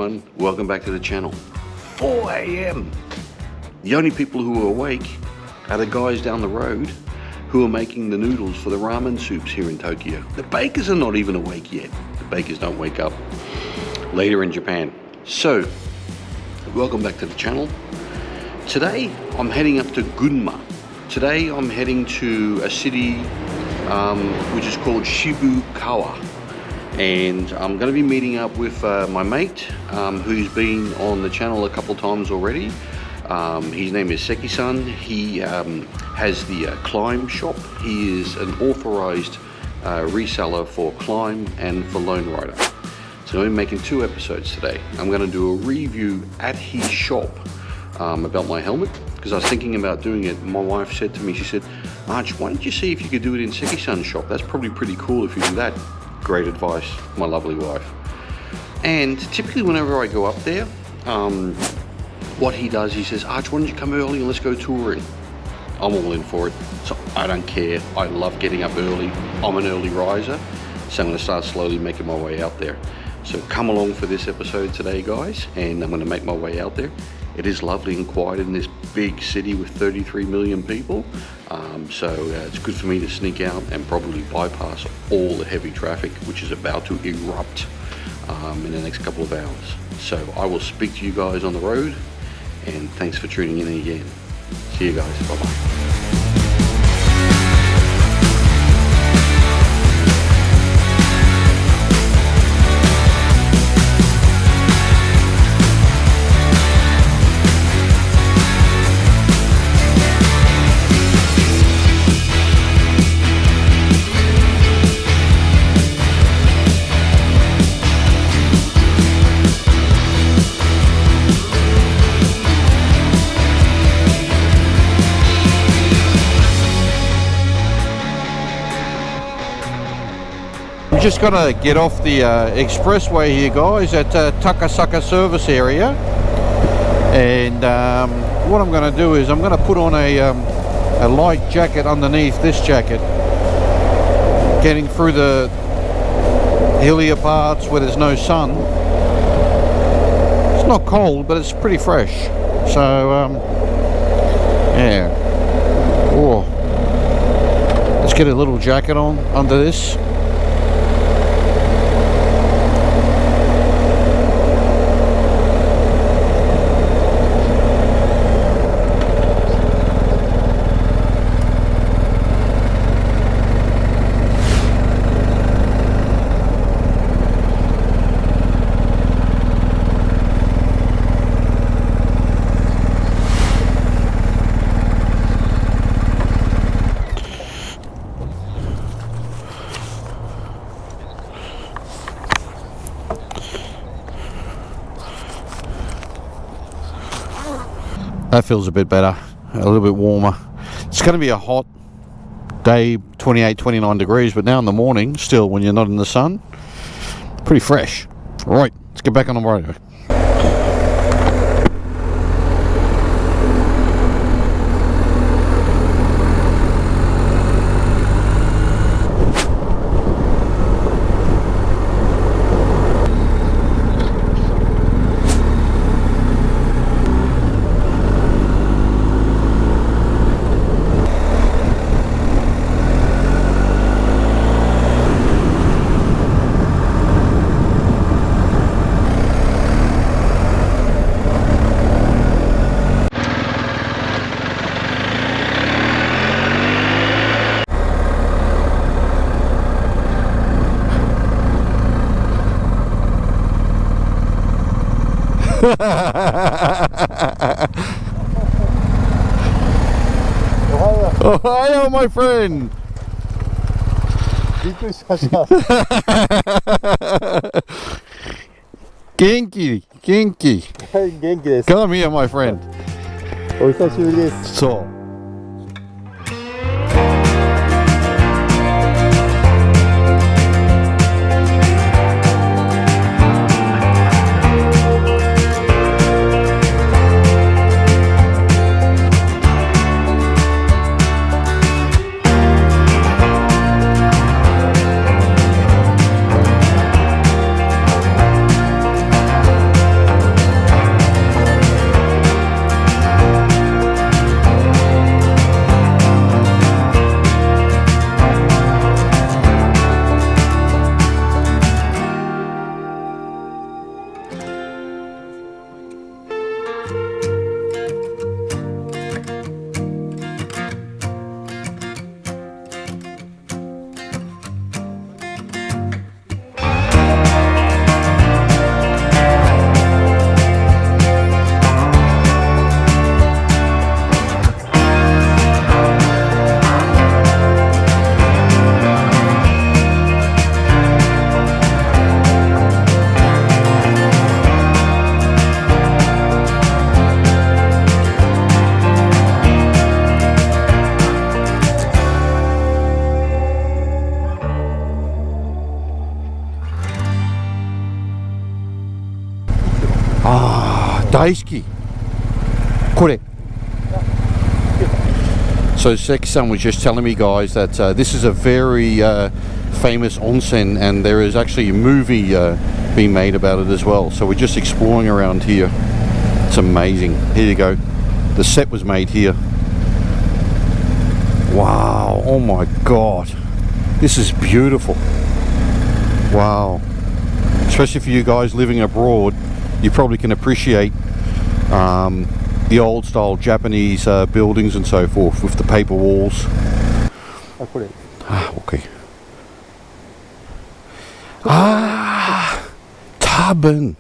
everyone, welcome back to the channel. 4 a.m. The only people who are awake are the guys down the road who are making the noodles for the ramen soups here in Tokyo. The bakers are not even awake yet. The bakers don't wake up later in Japan. So, welcome back to the channel. Today, I'm heading up to Gunma. Today, I'm heading to a city which is called Shibukawa. And I'm going to be meeting up with my mate who's been on the channel a couple times already. His name is Seki-san. He has the Climb shop. He is an authorized reseller for Climb and for Lone Rider. So I'm making 2 episodes today. I'm going to do a review at his shop about my helmet, because I was thinking about doing it. My wife said to me, she said, Arch, why don't you see if you could do it in Seki-san's shop? That's probably pretty cool if you do that. Great advice, my lovely wife. And typically whenever I go up there, what he does, he says, Arch, why don't you come early and let's go touring? I'm all in for it, so I don't care. I love getting up early. I'm an early riser, so I'm going to start slowly making my way out there. So come along for this episode today, guys, and I'm going to make my way out there. It is lovely and quiet in this big city with 33 million people. So it's good for me to sneak out and probably bypass all the heavy traffic, which is about to erupt in the next couple of hours. So I will speak to you guys on the road, and thanks for tuning in again. See you guys. Bye-bye. Just gonna get off the expressway here, guys, at Takasaka service area, and what I'm gonna do is I'm gonna put on a light jacket underneath this jacket, getting through the hillier parts where there's no sun. It's not cold, but it's pretty fresh, so yeah. Oh, let's get a little jacket on under this. That feels a bit better, a little bit warmer. It's going to be a hot day, 28, 29 degrees, but now in the morning, still, when you're not in the sun, pretty fresh. Right, let's get back on the road. Ohio, my friend. びっくりしました。元気、元気。はい、元気です。Come here, my friend. お久しぶりです。そう。大好き。これ。So Seki-san was just telling me, guys, that this is a very famous onsen, and there is actually a movie being made about it as well. So we're just exploring around here. It's amazing. Here you go. The set was made here. Wow. Oh my God. This is beautiful. Wow. Especially for you guys living abroad, you probably can appreciate the old style Japanese buildings and so forth with the paper walls. Okay. 多分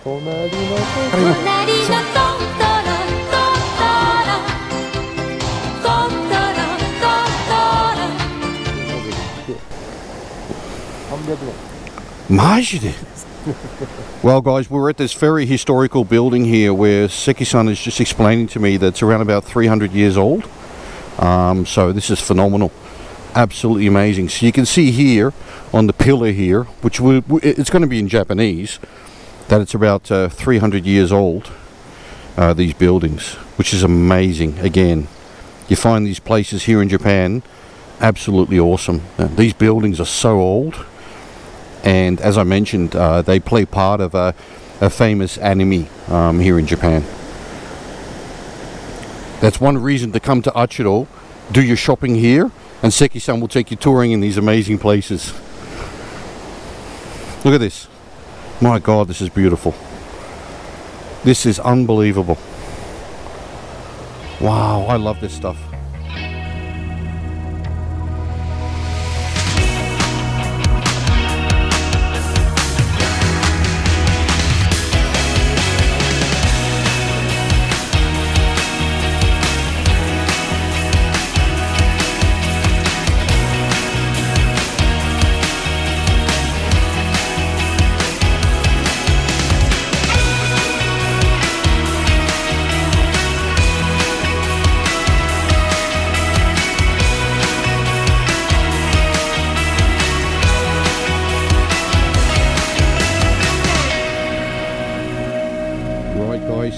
隣のマジでWell, guys, we're at this very historical building here where Seki-san is just explaining to me that it's around about 300 years old. So this is phenomenal. Absolutely amazing. So you can see here on the pillar here, which it's going to be in Japanese, that it's about 300 years old, these buildings, which is amazing. Again, you find these places here in Japan absolutely awesome. These buildings are so old. And as I mentioned, they play part of a famous anime here in Japan. That's one reason to come to Achiro, do your shopping here, and Seki-san will take you touring in these amazing places. Look at this. My God, this is beautiful. This is unbelievable. Wow, I love this stuff.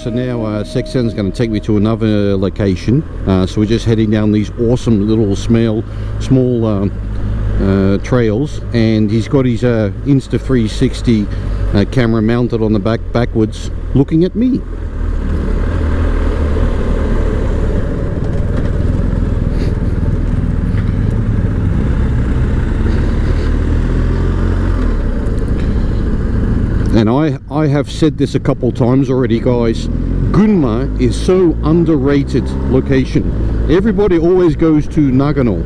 So now Seki-san's going to take me to another location. So we're just heading down these awesome little small trails, and he's got his Insta360 camera mounted on the backwards, looking at me. And I have said this a couple times already, guys. Gunma is so underrated location. Everybody always goes to Nagano.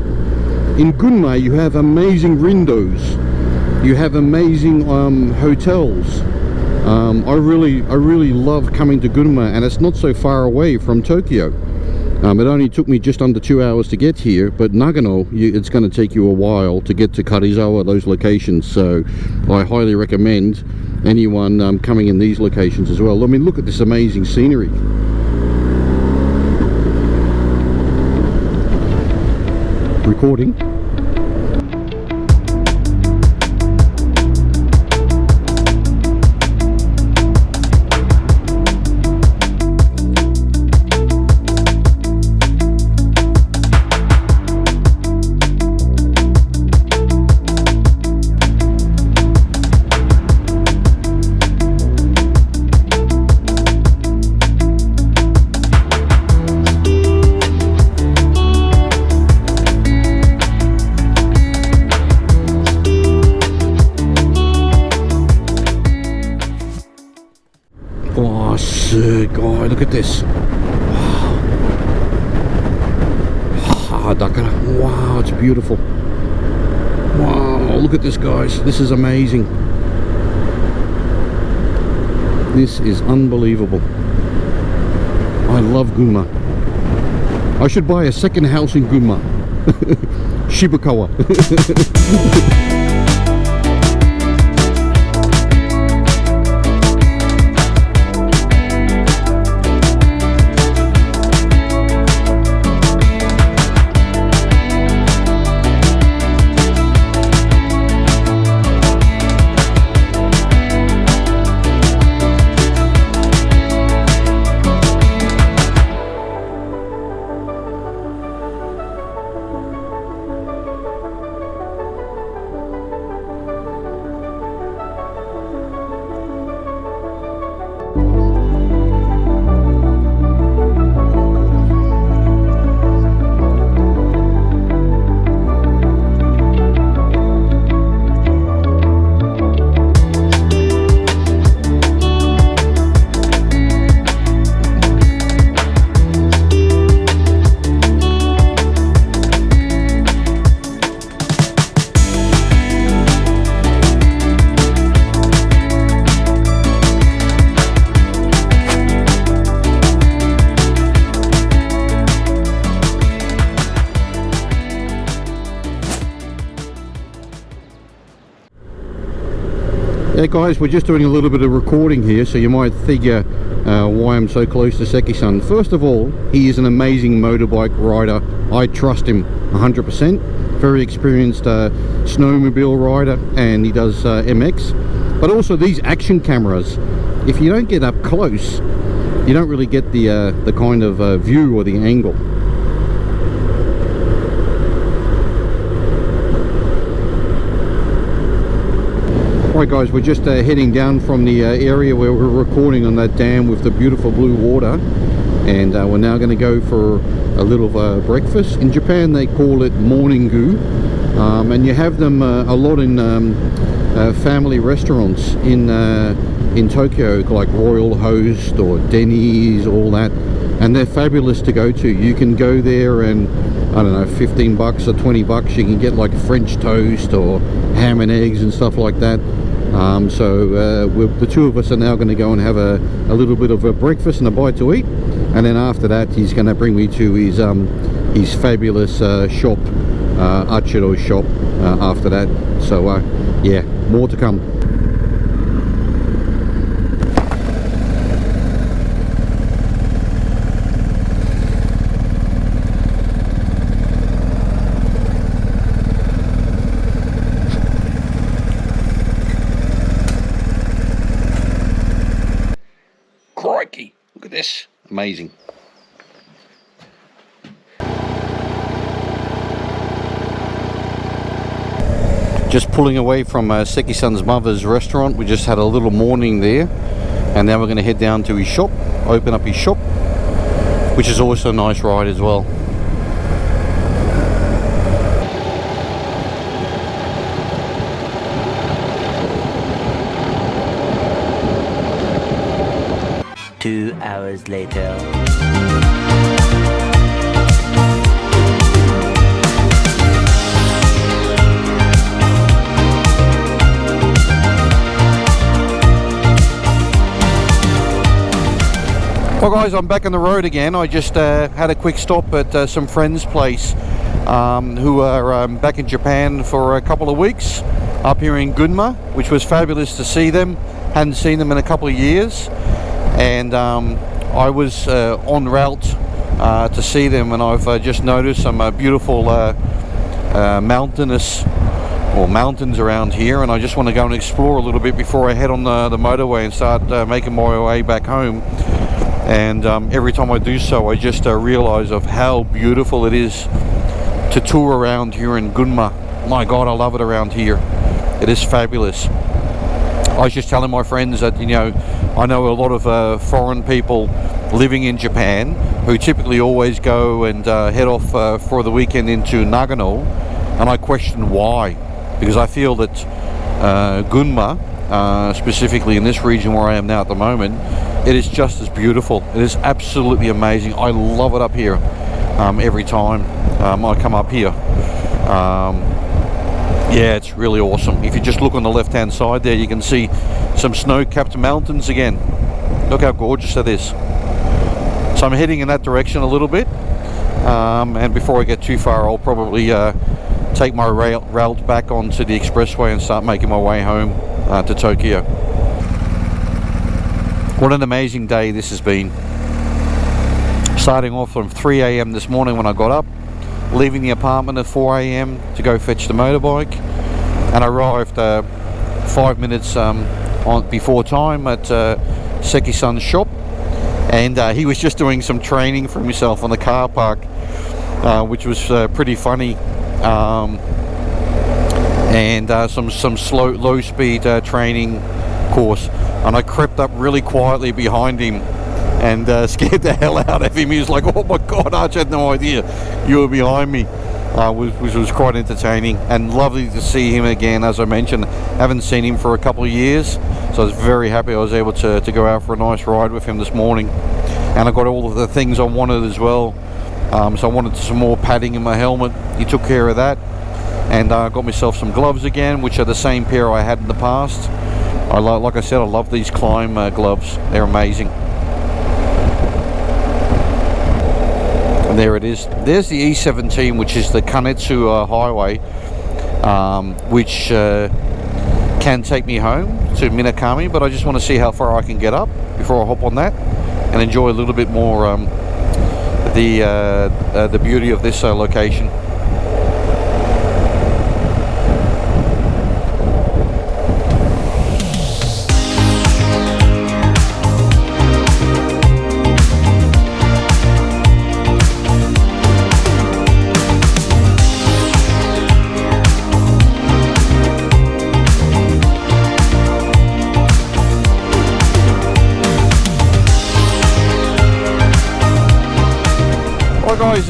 In Gunma you have amazing rindos. You have amazing hotels. I really love coming to Gunma, and it's not so far away from Tokyo. It only took me just under 2 hours to get here, but Nagano, it's going to take you a while to get to Karuizawa, those locations. So I highly recommend anyone coming in these locations as well. I mean, look at this amazing scenery. Recording. God, look at this. Wow, it's beautiful. Wow, look at this, guys. This is amazing. This is unbelievable. I love Gunma. I should buy a second house in Gunma. Shibukawa. Guys, we're just doing a little bit of recording here, so you might figure why I'm so close to Seki-san. First of all, he is an amazing motorbike rider. I trust him 100%. Very experienced snowmobile rider, and he does MX. But also these action cameras, if you don't get up close, you don't really get the kind of view or the angle. Alright guys, we're just heading down from the area where we're recording on that dam with the beautiful blue water, and we're now going to go for a little breakfast. In Japan they call it morning-gu, and you have them a lot in family restaurants in Tokyo, like Royal Host or Denny's, all that, and they're fabulous to go to. You can go there and, I don't know, 15 bucks or 20 bucks you can get like French toast or ham and eggs and stuff like that. So the two of us are now going to go and have a little bit of a breakfast and a bite to eat, and then after that he's going to bring me to his fabulous shop, Achiro shop, after that. So yeah, more to come. Crikey, look at this. Amazing. Just pulling away from Seki-san's mother's restaurant. We just had a little morning there, and now we're going to head down to his shop, open up his shop, which is also a nice ride as well. Two hours later. Well guys, I'm back on the road again. I just had a quick stop at some friends' place who are back in Japan for a couple of weeks up here in Gunma, which was fabulous to see them. Hadn't seen them in a couple of years, and I was en route to see them, and I've just noticed some beautiful mountains around here, and I just want to go and explore a little bit before I head on the motorway and start making my way back home. And every time I do so, I just realize of how beautiful it is to tour around here in Gunma. My God, I love it around here. It is fabulous. I was just telling my friends that, you know, I know a lot of foreign people living in Japan who typically always go and head off for the weekend into Nagano, and I question why, because I feel that Gunma, specifically in this region where I am now at the moment, it is just as beautiful. It is absolutely amazing. I love it up here every time I come up here. Yeah, it's really awesome. If you just look on the left hand side there, you can see some snow-capped mountains again. Look how gorgeous that is. So I'm heading in that direction a little bit, and before I get too far, I'll probably take my route back onto the expressway and start making my way home to Tokyo. What an amazing day this has been. Starting off from 3 a.m. this morning when I got up, leaving the apartment at 4 a.m. to go fetch the motorbike, and I arrived 5 minutes before time at Seki-san's shop, and he was just doing some training for himself on the car park, which was pretty funny, and some low speed training course, and I crept up really quietly behind him and scared the hell out of him. He was like, oh my God, Arch, I had no idea you were behind me, which was quite entertaining and lovely to see him again. As I mentioned, haven't seen him for a couple of years, so I was very happy I was able to go out for a nice ride with him this morning, and I got all of the things I wanted as well. So I wanted some more padding in my helmet. He took care of that, and I got myself some gloves again, which are the same pair I had in the past. Like I said, I love these climb gloves. They're amazing. And there it is. There's the E17, which is the Kanetsu highway, which can take me home to Minakami, but I just want to see how far I can get up before I hop on that and enjoy a little bit more the beauty of this location. Guys,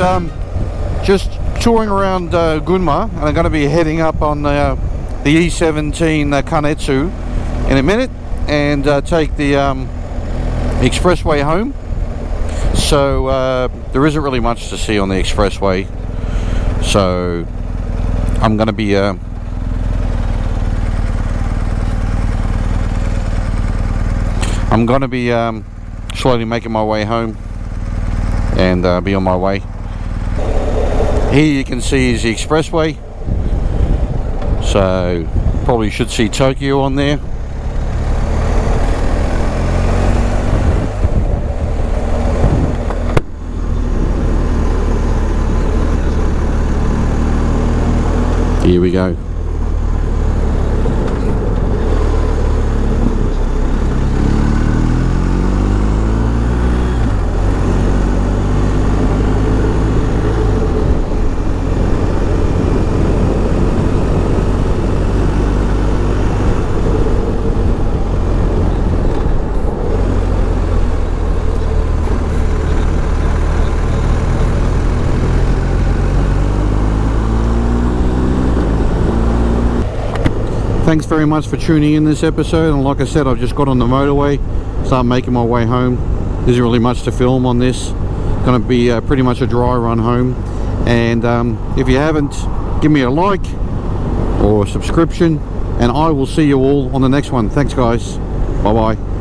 just touring around Gunma, and I'm going to be heading up on the E17 Kanetsu in a minute and take the expressway home. So there isn't really much to see on the expressway, so I'm going to be slowly making my way home and be on my way. Here you can see is the expressway, so probably should see Tokyo on there. Here we go. Thanks very much for tuning in this episode, and like I said, I've just got on the motorway, start making my way home. There isn't really much to film on this. It's going to be pretty much a dry run home, and if you haven't, give me a like or a subscription, and I will see you all on the next one. Thanks guys, bye bye.